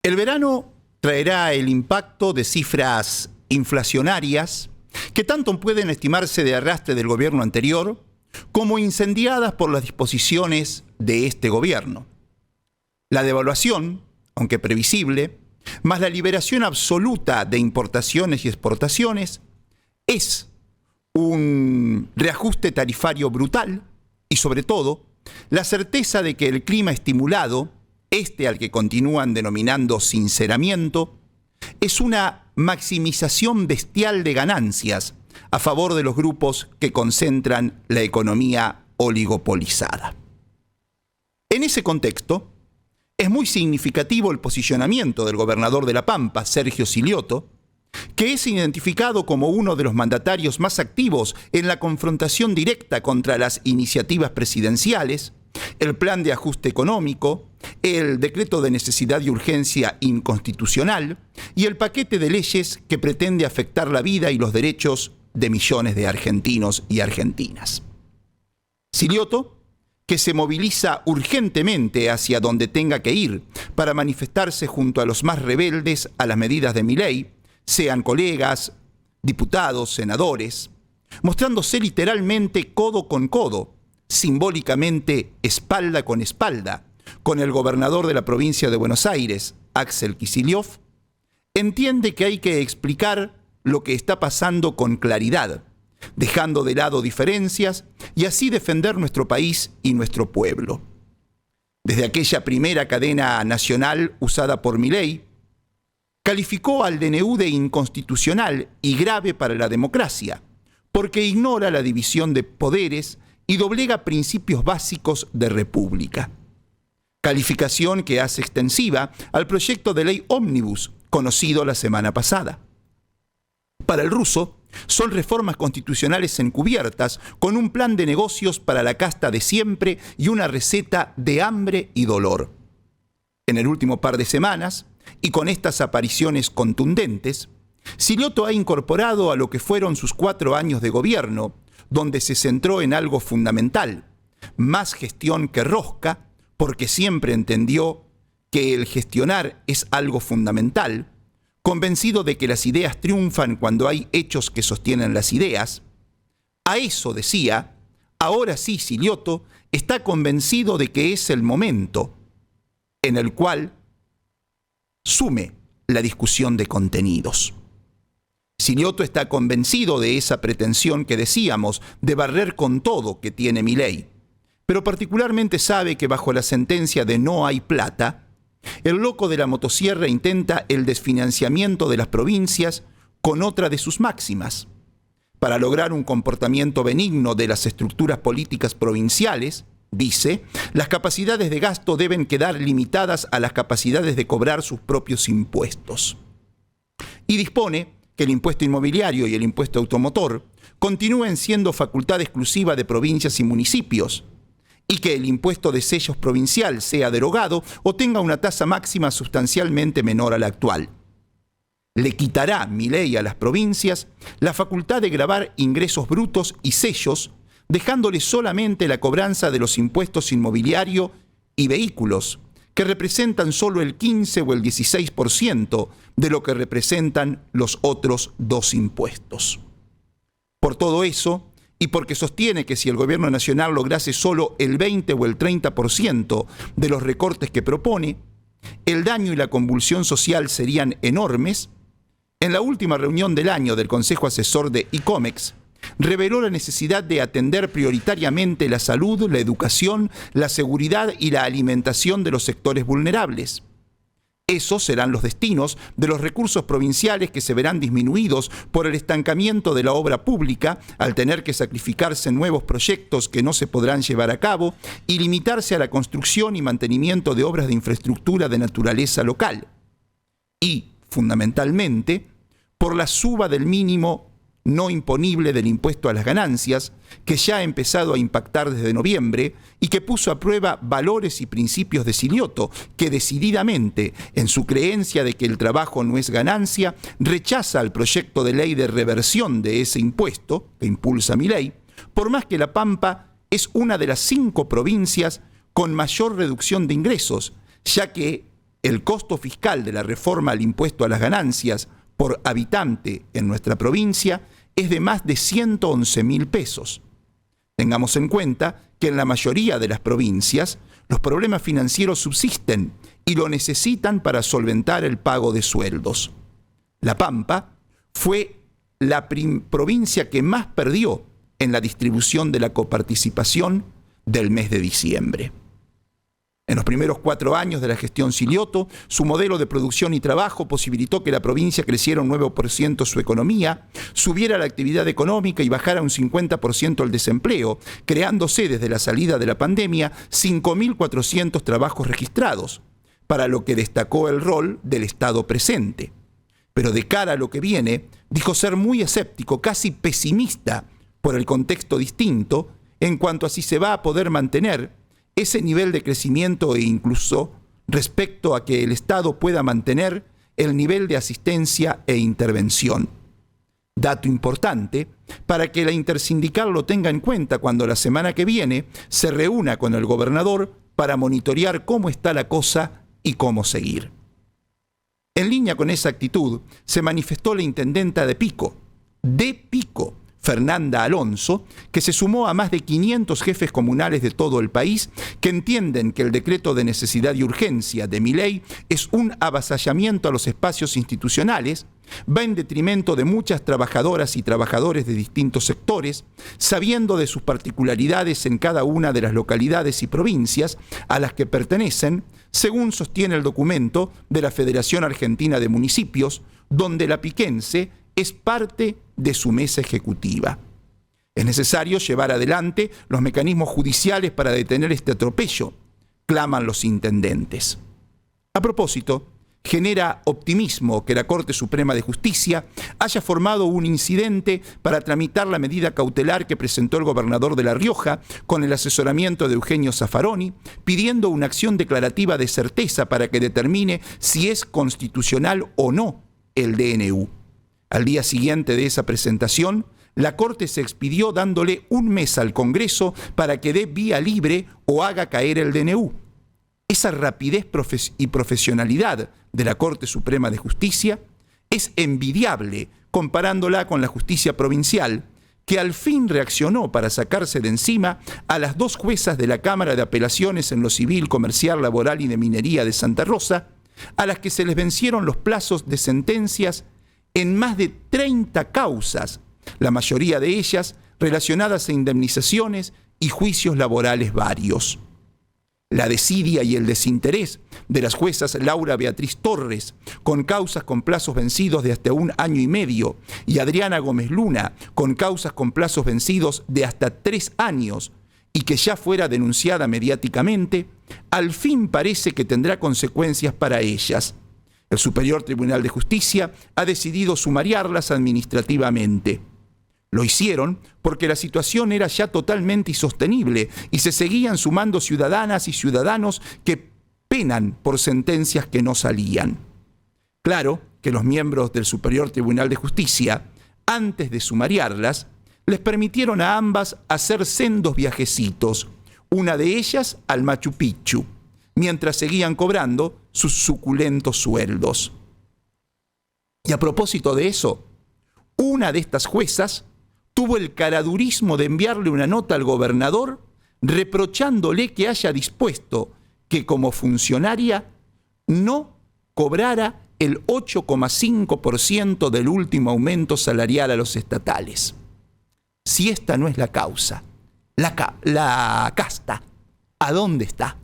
El verano traerá el impacto de cifras inflacionarias que tanto pueden estimarse de arrastre del gobierno anterior como incendiadas por las disposiciones de este gobierno. La devaluación, aunque previsible, más la liberación absoluta de importaciones y exportaciones, es un reajuste tarifario brutal y, sobre todo, la certeza de que el clima estimulado, al que continúan denominando sinceramiento, es una maximización bestial de ganancias a favor de los grupos que concentran la economía oligopolizada. En ese contexto, es muy significativo el posicionamiento del gobernador de La Pampa, Sergio Silioto, que es identificado como uno de los mandatarios más activos en la confrontación directa contra las iniciativas presidenciales, el plan de ajuste económico, el decreto de necesidad y urgencia inconstitucional y el paquete de leyes que pretende afectar la vida y los derechos de millones de argentinos y argentinas. Silioto, que se moviliza urgentemente hacia donde tenga que ir para manifestarse junto a los más rebeldes a las medidas de Milei, sean colegas, diputados, senadores, mostrándose literalmente codo con codo, simbólicamente espalda con el gobernador de la provincia de Buenos Aires, Axel Kicillof, entiende que hay que explicar lo que está pasando con claridad, dejando de lado diferencias y así defender nuestro país y nuestro pueblo. Desde aquella primera cadena nacional usada por Milei, calificó al DNU de inconstitucional y grave para la democracia, porque ignora la división de poderes y doblega principios básicos de república. Calificación que hace extensiva al proyecto de ley ómnibus, conocido la semana pasada. Para el ruso, son reformas constitucionales encubiertas con un plan de negocios para la casta de siempre y una receta de hambre y dolor. En el último par de semanas, y con estas apariciones contundentes, Silioto ha incorporado a lo que fueron sus 4 años de gobierno, donde se centró en algo fundamental, más gestión que rosca, porque siempre entendió que el gestionar es algo fundamental, convencido de que las ideas triunfan cuando hay hechos que sostienen las ideas. A eso decía, ahora sí Silioto está convencido de que es el momento en el cual sume la discusión de contenidos. Silioto está convencido de esa pretensión que decíamos de barrer con todo que tiene Milei, pero particularmente sabe que bajo la sentencia de no hay plata, el loco de la motosierra intenta el desfinanciamiento de las provincias con otra de sus máximas. Para lograr un comportamiento benigno de las estructuras políticas provinciales, dice, las capacidades de gasto deben quedar limitadas a las capacidades de cobrar sus propios impuestos. Y dispone que el impuesto inmobiliario y el impuesto automotor continúen siendo facultad exclusiva de provincias y municipios, y que el impuesto de sellos provincial sea derogado o tenga una tasa máxima sustancialmente menor a la actual. Le quitará Milei a las provincias la facultad de gravar ingresos brutos y sellos, dejándole solamente la cobranza de los impuestos inmobiliario y vehículos, que representan solo el 15 o el 16% de lo que representan los otros 2 impuestos. Por todo eso, y porque sostiene que si el gobierno nacional lograse solo el 20 o el 30% de los recortes que propone, el daño y la convulsión social serían enormes, en la última reunión del año del Consejo Asesor de ICOMEX, reveló la necesidad de atender prioritariamente la salud, la educación, la seguridad y la alimentación de los sectores vulnerables. Esos serán los destinos de los recursos provinciales que se verán disminuidos por el estancamiento de la obra pública al tener que sacrificarse nuevos proyectos que no se podrán llevar a cabo y limitarse a la construcción y mantenimiento de obras de infraestructura de naturaleza local. Y, fundamentalmente, por la suba del mínimo no imponible del impuesto a las ganancias, que ya ha empezado a impactar desde noviembre y que puso a prueba valores y principios de Silioto, que decididamente, en su creencia de que el trabajo no es ganancia, rechaza el proyecto de ley de reversión de ese impuesto que impulsa Milei, por más que La Pampa es una de las 5 provincias con mayor reducción de ingresos, ya que el costo fiscal de la reforma al impuesto a las ganancias por habitante en nuestra provincia es de más de 111.000 pesos. Tengamos en cuenta que en la mayoría de las provincias los problemas financieros subsisten y lo necesitan para solventar el pago de sueldos. La Pampa fue la provincia que más perdió en la distribución de la coparticipación del mes de diciembre. En los primeros 4 años de la gestión Silioto, su modelo de producción y trabajo posibilitó que la provincia creciera un 9% su economía, subiera la actividad económica y bajara un 50% el desempleo, creándose desde la salida de la pandemia 5.400 trabajos registrados, para lo que destacó el rol del Estado presente. Pero de cara a lo que viene, dijo ser muy escéptico, casi pesimista, por el contexto distinto, en cuanto a si se va a poder mantener ese nivel de crecimiento e incluso respecto a que el Estado pueda mantener el nivel de asistencia e intervención. Dato importante para que la intersindical lo tenga en cuenta cuando la semana que viene se reúna con el gobernador para monitorear cómo está la cosa y cómo seguir. En línea con esa actitud se manifestó la intendenta de Pico, Fernanda Alonso, que se sumó a más de 500 jefes comunales de todo el país que entienden que el decreto de necesidad y urgencia de Milei es un avasallamiento a los espacios institucionales, va en detrimento de muchas trabajadoras y trabajadores de distintos sectores, sabiendo de sus particularidades en cada una de las localidades y provincias a las que pertenecen, según sostiene el documento de la Federación Argentina de Municipios, donde la piquense es parte de su mesa ejecutiva. Es necesario llevar adelante los mecanismos judiciales para detener este atropello, claman los intendentes. A propósito, genera optimismo que la Corte Suprema de Justicia haya formado un incidente para tramitar la medida cautelar que presentó el gobernador de La Rioja con el asesoramiento de Eugenio Zaffaroni, pidiendo una acción declarativa de certeza para que determine si es constitucional o no el DNU. Al día siguiente de esa presentación, la Corte se expidió dándole un mes al Congreso para que dé vía libre o haga caer el DNU. Esa rapidez y profesionalidad de la Corte Suprema de Justicia es envidiable comparándola con la justicia provincial, que al fin reaccionó para sacarse de encima a las 2 juezas de la Cámara de Apelaciones en lo civil, comercial, laboral y de minería de Santa Rosa, a las que se les vencieron los plazos de sentencias en más de 30 causas, la mayoría de ellas relacionadas a indemnizaciones y juicios laborales varios. La desidia y el desinterés de las juezas Laura Beatriz Torres, con causas con plazos vencidos de hasta 1 año y medio, y Adriana Gómez Luna, con causas con plazos vencidos de hasta 3 años, y que ya fuera denunciada mediáticamente, al fin parece que tendrá consecuencias para ellas. El Superior Tribunal de Justicia ha decidido sumariarlas administrativamente. Lo hicieron porque la situación era ya totalmente insostenible y se seguían sumando ciudadanas y ciudadanos que penan por sentencias que no salían. Claro que los miembros del Superior Tribunal de Justicia, antes de sumariarlas, les permitieron a ambas hacer sendos viajecitos, una de ellas al Machu Picchu, mientras seguían cobrando sus suculentos sueldos. Y a propósito de eso, una de estas juezas tuvo el caradurismo de enviarle una nota al gobernador reprochándole que haya dispuesto que como funcionaria no cobrara el 8,5% del último aumento salarial a los estatales. Si esta no es la causa, la casta, ¿a dónde está?